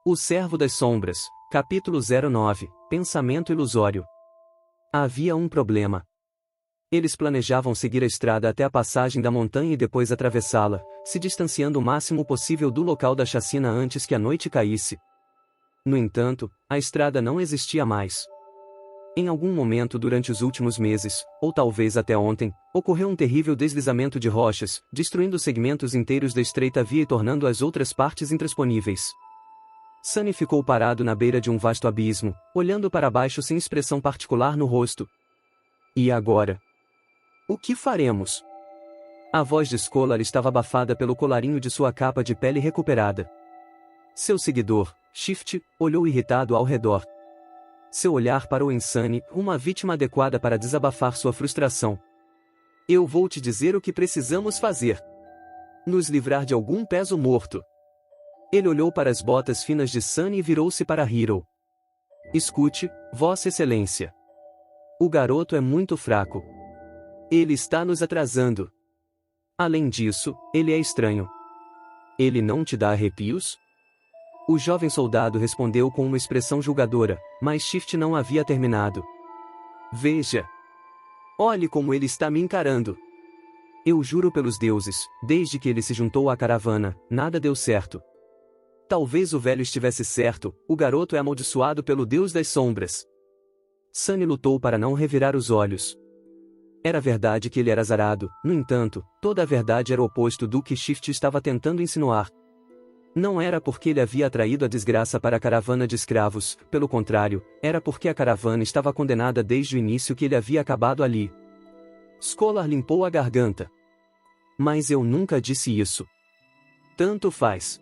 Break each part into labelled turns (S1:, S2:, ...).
S1: O Servo das Sombras, capítulo 09, Pensamento ilusório. Havia um problema. Eles planejavam seguir a estrada até a passagem da montanha e depois atravessá-la, se distanciando o máximo possível do local da chacina antes que a noite caísse. No entanto, a estrada não existia mais. Em algum momento durante os últimos meses, ou talvez até ontem, ocorreu um terrível deslizamento de rochas, destruindo segmentos inteiros da estreita via e tornando as outras partes intransponíveis. Sunny ficou parado na beira de um vasto abismo, olhando para baixo sem expressão particular no rosto. E agora? O que faremos? A voz de Scholar estava abafada pelo colarinho de sua capa de pele recuperada. Seu seguidor, Shift, olhou irritado ao redor. Seu olhar parou em Sunny, uma vítima adequada para desabafar sua frustração. Eu vou te dizer o que precisamos fazer. Nos livrar de algum peso morto. Ele olhou para as botas finas de Sunny e virou-se para Hiro. Escute, Vossa Excelência. O garoto é muito fraco. Ele está nos atrasando. Além disso, ele é estranho. Ele não te dá arrepios? O jovem soldado respondeu com uma expressão julgadora, mas Shift não havia terminado. Veja. Olhe como ele está me encarando. Eu juro pelos deuses, desde que ele se juntou à caravana, nada deu certo. Talvez o velho estivesse certo, o garoto é amaldiçoado pelo Deus das Sombras. Sunny lutou para não revirar os olhos. Era verdade que ele era azarado, no entanto, toda a verdade era o oposto do que Shift estava tentando insinuar. Não era porque ele havia atraído a desgraça para a caravana de escravos, pelo contrário, era porque a caravana estava condenada desde o início que ele havia acabado ali. Scholar limpou a garganta. Mas eu nunca disse isso. Tanto faz.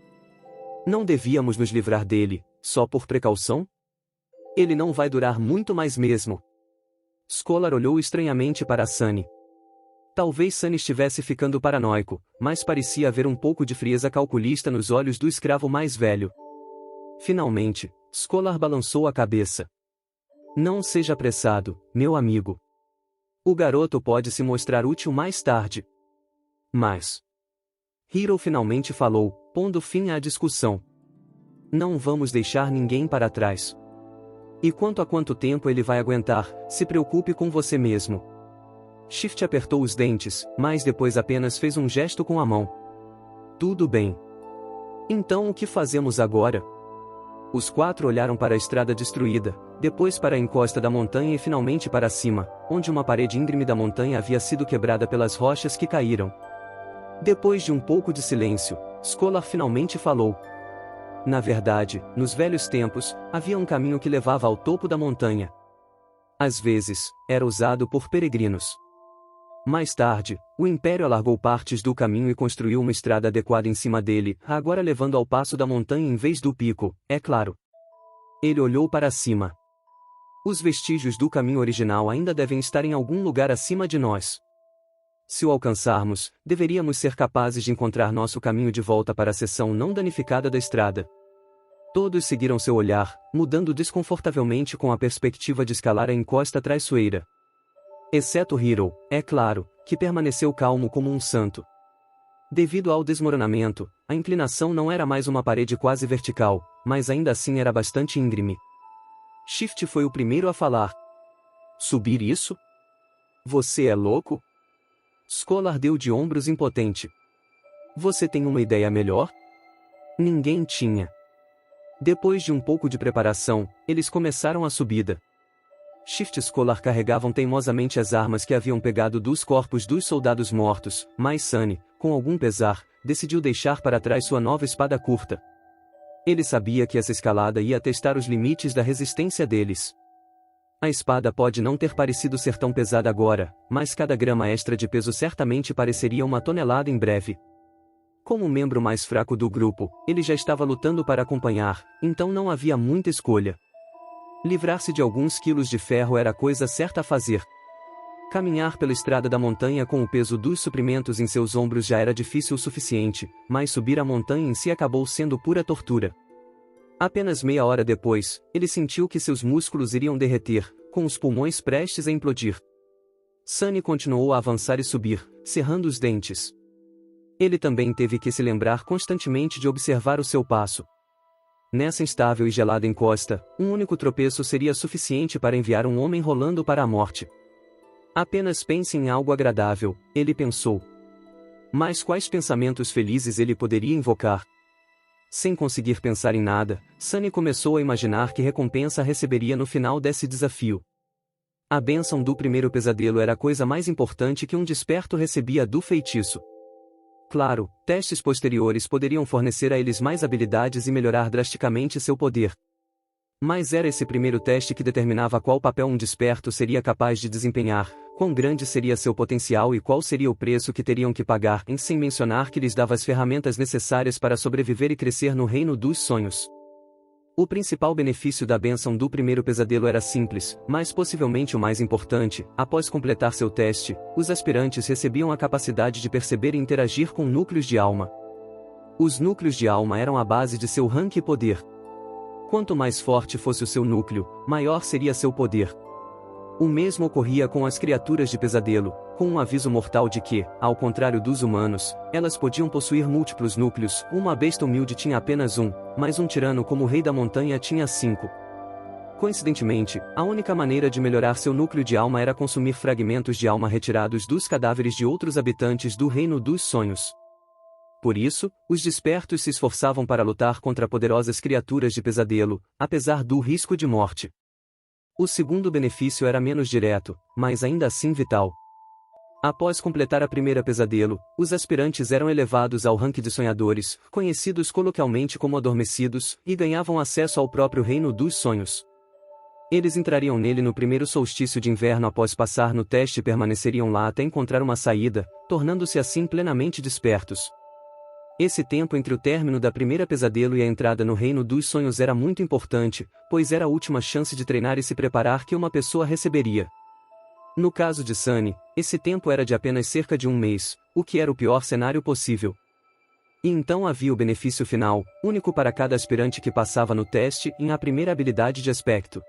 S1: Não devíamos nos livrar dele, só por precaução? Ele não vai durar muito mais mesmo. Scholar olhou estranhamente para Sunny. Talvez Sunny estivesse ficando paranoico, mas parecia haver um pouco de frieza calculista nos olhos do escravo mais velho. Finalmente, Scholar balançou a cabeça. Não seja apressado, meu amigo. O garoto pode se mostrar útil mais tarde. Mas... Hiro finalmente falou, pondo fim à discussão. Não vamos deixar ninguém para trás. E quanto a quanto tempo ele vai aguentar, se preocupe com você mesmo. Shift apertou os dentes, mas depois apenas fez um gesto com a mão. Tudo bem. Então o que fazemos agora? Os quatro olharam para a estrada destruída, depois para a encosta da montanha e finalmente para cima, onde uma parede íngreme da montanha havia sido quebrada pelas rochas que caíram. Depois de um pouco de silêncio, Scholar finalmente falou. Na verdade, nos velhos tempos, havia um caminho que levava ao topo da montanha. Às vezes, era usado por peregrinos. Mais tarde, o Império alargou partes do caminho e construiu uma estrada adequada em cima dele, agora levando ao passo da montanha em vez do pico, é claro. Ele olhou para cima. Os vestígios do caminho original ainda devem estar em algum lugar acima de nós. Se o alcançarmos, deveríamos ser capazes de encontrar nosso caminho de volta para a seção não danificada da estrada. Todos seguiram seu olhar, mudando desconfortavelmente com a perspectiva de escalar a encosta traiçoeira. Exceto Hiro, é claro, que permaneceu calmo como um santo. Devido ao desmoronamento, a inclinação não era mais uma parede quase vertical, mas ainda assim era bastante íngreme. Shift foi o primeiro a falar. Subir isso? Você é louco? Scholar deu de ombros impotente. Você tem uma ideia melhor? Ninguém tinha. Depois de um pouco de preparação, eles começaram a subida. Shift e Scholar carregavam teimosamente as armas que haviam pegado dos corpos dos soldados mortos, mas Sunny, com algum pesar, decidiu deixar para trás sua nova espada curta. Ele sabia que essa escalada ia testar os limites da resistência deles. A espada pode não ter parecido ser tão pesada agora, mas cada grama extra de peso certamente pareceria uma tonelada em breve. Como membro mais fraco do grupo, ele já estava lutando para acompanhar, então não havia muita escolha. Livrar-se de alguns quilos de ferro era a coisa certa a fazer. Caminhar pela estrada da montanha com o peso dos suprimentos em seus ombros já era difícil o suficiente, mas subir a montanha em si acabou sendo pura tortura. Apenas meia hora depois, ele sentiu que seus músculos iriam derreter, com os pulmões prestes a implodir. Sunny continuou a avançar e subir, cerrando os dentes. Ele também teve que se lembrar constantemente de observar o seu passo. Nessa instável e gelada encosta, um único tropeço seria suficiente para enviar um homem rolando para a morte. Apenas pense em algo agradável, ele pensou. Mas quais pensamentos felizes ele poderia invocar? Sem conseguir pensar em nada, Sunny começou a imaginar que recompensa receberia no final desse desafio. A bênção do primeiro pesadelo era a coisa mais importante que um desperto recebia do feitiço. Claro, testes posteriores poderiam fornecer a eles mais habilidades e melhorar drasticamente seu poder. Mas era esse primeiro teste que determinava qual papel um desperto seria capaz de desempenhar, quão grande seria seu potencial e qual seria o preço que teriam que pagar, sem mencionar que lhes dava as ferramentas necessárias para sobreviver e crescer no reino dos sonhos. O principal benefício da bênção do primeiro pesadelo era simples, mas possivelmente o mais importante. Após completar seu teste, os aspirantes recebiam a capacidade de perceber e interagir com núcleos de alma. Os núcleos de alma eram a base de seu rank e poder. Quanto mais forte fosse o seu núcleo, maior seria seu poder. O mesmo ocorria com as criaturas de pesadelo, com um aviso mortal de que, ao contrário dos humanos, elas podiam possuir múltiplos núcleos. Uma besta humilde tinha apenas um, mas um tirano como o Rei da Montanha tinha 5. Coincidentemente, a única maneira de melhorar seu núcleo de alma era consumir fragmentos de alma retirados dos cadáveres de outros habitantes do Reino dos Sonhos. Por isso, os despertos se esforçavam para lutar contra poderosas criaturas de pesadelo, apesar do risco de morte. O segundo benefício era menos direto, mas ainda assim vital. Após completar a primeira pesadelo, os aspirantes eram elevados ao rank de sonhadores, conhecidos coloquialmente como adormecidos, e ganhavam acesso ao próprio reino dos sonhos. Eles entrariam nele no primeiro solstício de inverno após passar no teste e permaneceriam lá até encontrar uma saída, tornando-se assim plenamente despertos. Esse tempo entre o término da primeira pesadelo e a entrada no reino dos sonhos era muito importante, pois era a última chance de treinar e se preparar que uma pessoa receberia. No caso de Sunny, esse tempo era de apenas cerca de um mês, o que era o pior cenário possível. E então havia o benefício final, único para cada aspirante que passava no teste, em a primeira habilidade de aspecto.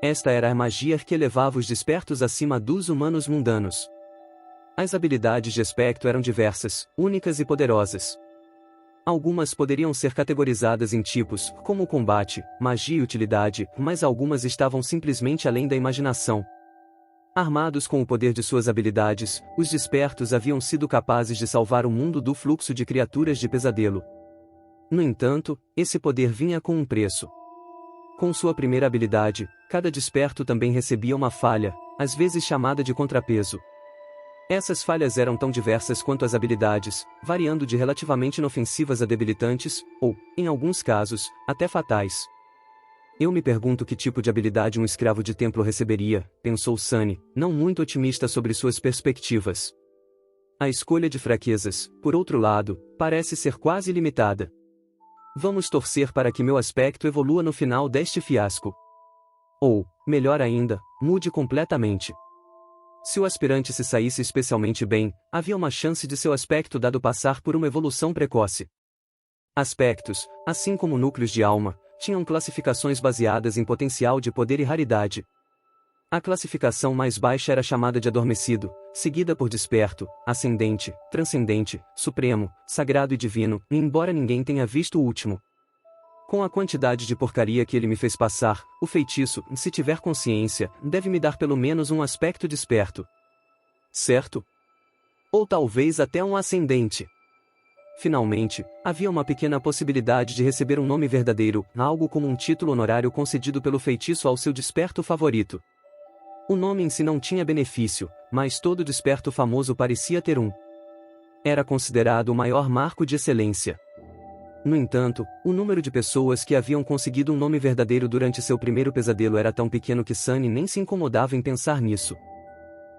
S1: Esta era a magia que elevava os despertos acima dos humanos mundanos. As habilidades de aspecto eram diversas, únicas e poderosas. Algumas poderiam ser categorizadas em tipos, como combate, magia e utilidade, mas algumas estavam simplesmente além da imaginação. Armados com o poder de suas habilidades, os despertos haviam sido capazes de salvar o mundo do fluxo de criaturas de pesadelo. No entanto, esse poder vinha com um preço. Com sua primeira habilidade, cada desperto também recebia uma falha, às vezes chamada de contrapeso. Essas falhas eram tão diversas quanto as habilidades, variando de relativamente inofensivas a debilitantes, ou, em alguns casos, até fatais. Eu me pergunto que tipo de habilidade um escravo de templo receberia, pensou Sunny, não muito otimista sobre suas perspectivas. A escolha de fraquezas, por outro lado, parece ser quase ilimitada. Vamos torcer para que meu aspecto evolua no final deste fiasco. Ou, melhor ainda, mude completamente. Se o aspirante se saísse especialmente bem, havia uma chance de seu aspecto dado passar por uma evolução precoce. Aspectos, assim como núcleos de alma, tinham classificações baseadas em potencial de poder e raridade. A classificação mais baixa era chamada de adormecido, seguida por desperto, ascendente, transcendente, supremo, sagrado e divino, embora ninguém tenha visto o último. Com a quantidade de porcaria que ele me fez passar, o feitiço, se tiver consciência, deve me dar pelo menos um aspecto desperto. Certo? Ou talvez até um ascendente. Finalmente, havia uma pequena possibilidade de receber um nome verdadeiro, algo como um título honorário concedido pelo feitiço ao seu desperto favorito. O nome em si não tinha benefício, mas todo desperto famoso parecia ter um. Era considerado o maior marco de excelência. No entanto, o número de pessoas que haviam conseguido um nome verdadeiro durante seu primeiro pesadelo era tão pequeno que Sunny nem se incomodava em pensar nisso.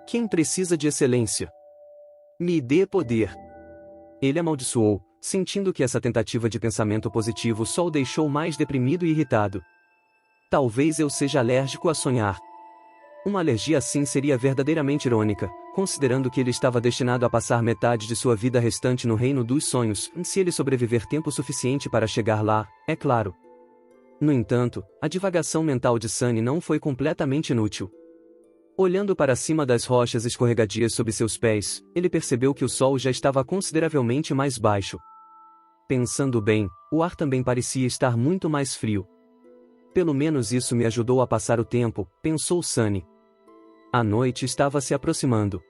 S1: Quem precisa de excelência? Me dê poder. Ele amaldiçoou, sentindo que essa tentativa de pensamento positivo só o deixou mais deprimido e irritado. Talvez eu seja alérgico a sonhar. Uma alergia assim seria verdadeiramente irônica, considerando que ele estava destinado a passar metade de sua vida restante no reino dos sonhos, se ele sobreviver tempo suficiente para chegar lá, é claro. No entanto, a divagação mental de Sunny não foi completamente inútil. Olhando para cima das rochas escorregadias sob seus pés, ele percebeu que o sol já estava consideravelmente mais baixo. Pensando bem, o ar também parecia estar muito mais frio. Pelo menos isso me ajudou a passar o tempo, pensou Sunny. A noite estava se aproximando.